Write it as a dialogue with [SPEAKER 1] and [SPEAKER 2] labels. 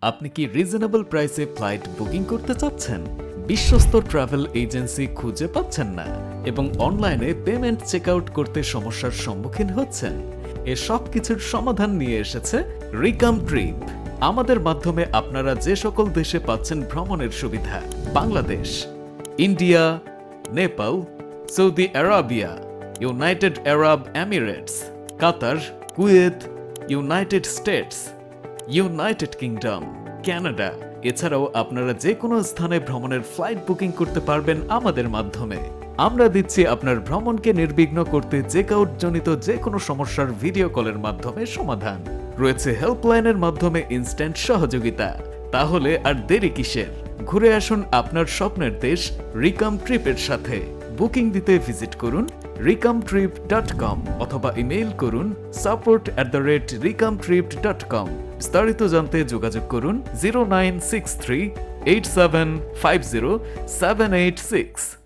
[SPEAKER 1] আপনি কি রিজনেবল প্রাইসে ফ্লাইট বুকিং করতে চাচ্ছেন? বিশ্বস্ত ট্রাভেল এজেন্সি খুঁজে পাচ্ছেন না এবং অনলাইনে পেমেন্ট চেক আউট করতে সমস্যার সম্মুখীন হচ্ছেন? এ সব কিছুর সমাধান নিয়ে এসেছে রিকাম ট্রিপ। আমাদের মাধ্যমে আপনারা যে সকল দেশে পাচ্ছেন ভ্রমণের সুবিধা: Bangladesh, India, Nepal, Saudi Arabia, United Arab Emirates, Qatar, Kuwait, United States, United Kingdom, Canada. এছাড়াও আপনারা যে কোনো স্থানে ভ্রমণের ফ্লাইট বুকিং করতে পারবেন আমাদের মাধ্যমে। আমরা দিচ্ছি আপনার ভ্রমণকে নির্বিঘ্ন করতে চেক আউট জনিত যে কোনো সমস্যার ভিডিও কলের মাধ্যমে সমাধান। রয়েছে হেল্পলাইনের মাধ্যমে ইনস্ট্যান্ট সহযোগিতা। তাহলে আর দেরি কিসের? ঘুরে আসুন আপনার স্বপ্নের দেশ রিকাম ট্রিপের সাথে। বুকিং দিতে ভিজিট করুন rikamtrip.com অথবা ইমেইল করুন support@rikamtrip.com। বিস্তারিত জানতে যোগাযোগ করুন 0963 8750 786।